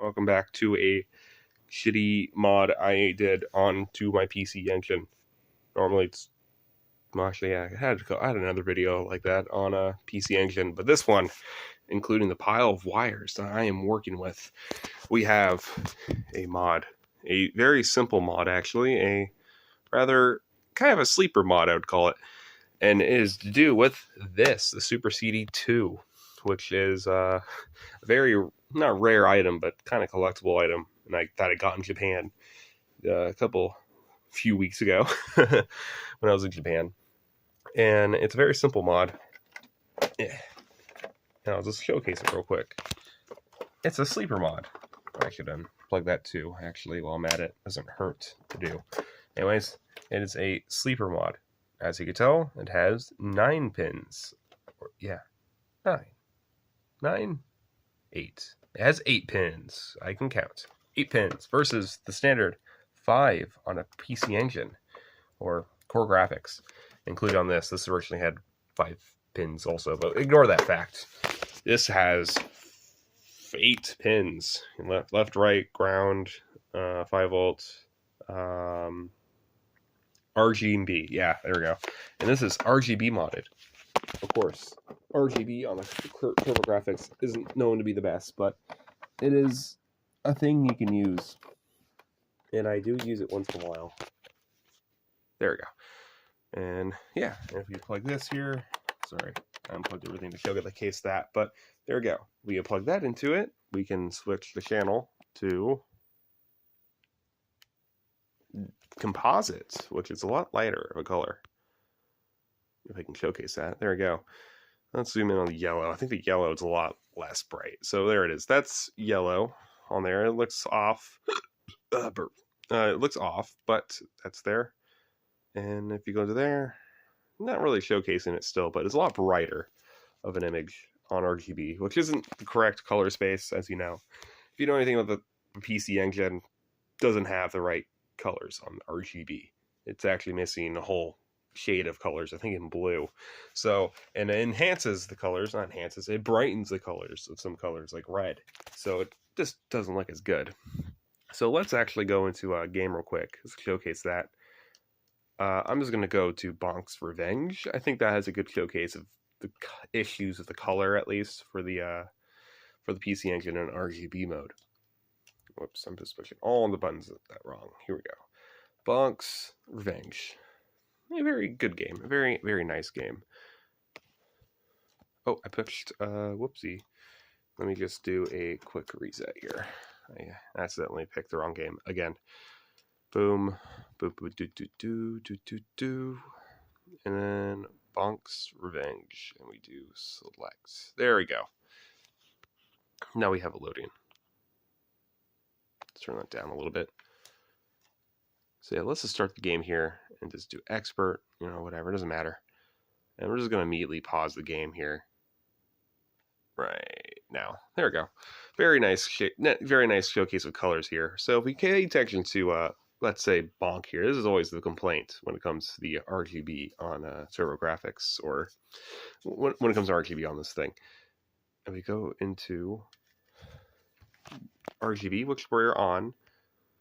Welcome back to a shitty mod I did onto my PC Engine. Normally it's... Well, actually, yeah, I had another video like that on a PC Engine, but this one, including the pile of wires that I am working with, we have a mod. A very simple mod, actually. A rather kind of a sleeper mod, I would call it. And it is to do with this, the Super CD 2, which is a very, not rare item, but kind of collectible item that I got in Japan a few weeks ago when I was in Japan. And it's a very simple mod. Yeah. And I'll just showcase it real quick. It's a sleeper mod. I should unplug that too, actually, while I'm at it. Doesn't hurt to do. Anyways, it is a sleeper mod. As you can tell, it has 9 pins. Yeah, 9. 9? 8. It has 8 pins. I can count. 8 pins versus the standard 5 on a PC Engine or Core Graphics. Included on this. This originally had 5 pins also, but ignore that fact. This has 8 pins. Left, right, ground, 5 volts, RGB. Yeah, there we go. And this is RGB modded. Of course, RGB on the TurboGrafx isn't known to be the best, but it is a thing you can use. And I do use it once in a while. There we go. And yeah, if you plug this here, sorry, I unplugged everything to show the case that, but there we go. We plug that into it. We can switch the channel to composites, which is a lot lighter of a color. If I can showcase that. There we go. Let's zoom in on the yellow. I think the yellow is a lot less bright. So there it is. That's yellow on there. It looks off. It looks off, but that's there. And if you go to there, not really showcasing it still, but it's a lot brighter of an image on RGB, which isn't the correct color space, as you know. If you know anything about the PC Engine, doesn't have the right colors on RGB. It's actually missing a whole shade of colors, I think in blue. So, and it enhances the colors, not enhances, it brightens the colors of some colors like red. So it just doesn't look as good. So let's actually go into a game real quick. Let's showcase that. I'm just going to go to Bonk's Revenge. I think that has a good showcase of the issues of the color, at least for the PC Engine in RGB mode. Whoops, I'm just pushing all the buttons that wrong. Here we go. Bonk's Revenge. A very good game. A very, very nice game. Oh, I pushed, whoopsie. Let me just do a quick reset here. I accidentally picked the wrong game again. Boom. Boop, boop, do. And then Bonk's Revenge. And we do select. There we go. Now we have a loading. Let's turn that down a little bit. So yeah, let's just start the game here and just do expert, whatever, it doesn't matter. And we're just going to immediately pause the game here. Right now. There we go. Very nice showcase of colors here. So if we pay attention to, let's say, Bonk here, this is always the complaint when it comes to the RGB on TurboGrafx, or when it comes to RGB on this thing. And we go into RGB, which we're on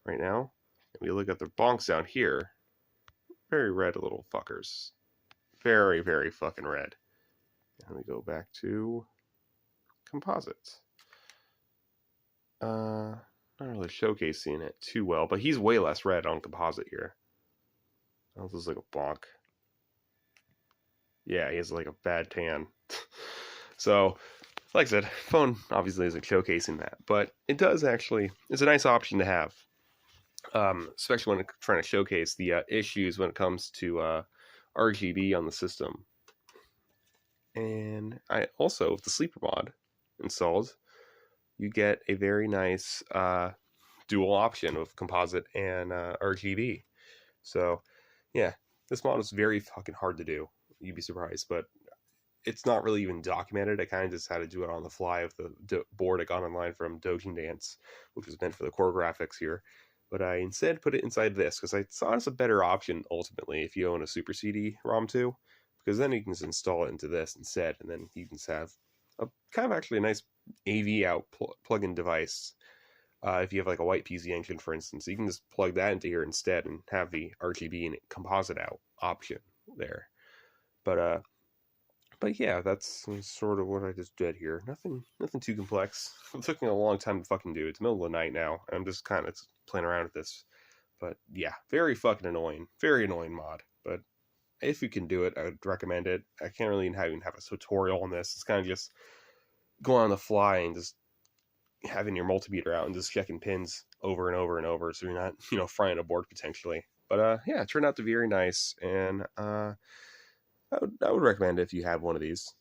right now. We look at the bonks down here. Very red little fuckers. Very, very fucking red. And we go back to composites. Not really showcasing it too well, but he's way less red on composite here. This is like a bonk. Yeah, he has like a bad tan. So, like I said, phone obviously isn't showcasing that, but it does actually, it's a nice option to have. Especially when trying to showcase the issues when it comes to RGB on the system. And I also, with the sleeper mod installed, you get a very nice dual option of composite and RGB. So yeah, this mod is very fucking hard to do. You'd be surprised, but it's not really even documented. I kind of just had to do it on the fly with the board I got online from Dojin Dance, which was meant for the Core Graphics here. But I instead put it inside this because I saw it's a better option ultimately if you own a Super CD ROM², because then you can just install it into this instead, and then you can have a kind of actually a nice AV out plug-in device If you have like a white PC Engine, for instance, you can just plug that into here instead and have the RGB and composite out option there. But yeah, that's sort of what I just did here. Nothing too complex. It took me a long time to fucking do. It's middle of the night now. I'm just kind of playing around with this. But yeah, very fucking annoying. Very annoying mod. But if you can do it, I would recommend it. I can't really even have a tutorial on this. It's kind of just going on the fly and just having your multimeter out and just checking pins over and over and over, so you're not, frying a board potentially. But yeah, it turned out to be very nice, and I would recommend it if you have one of these.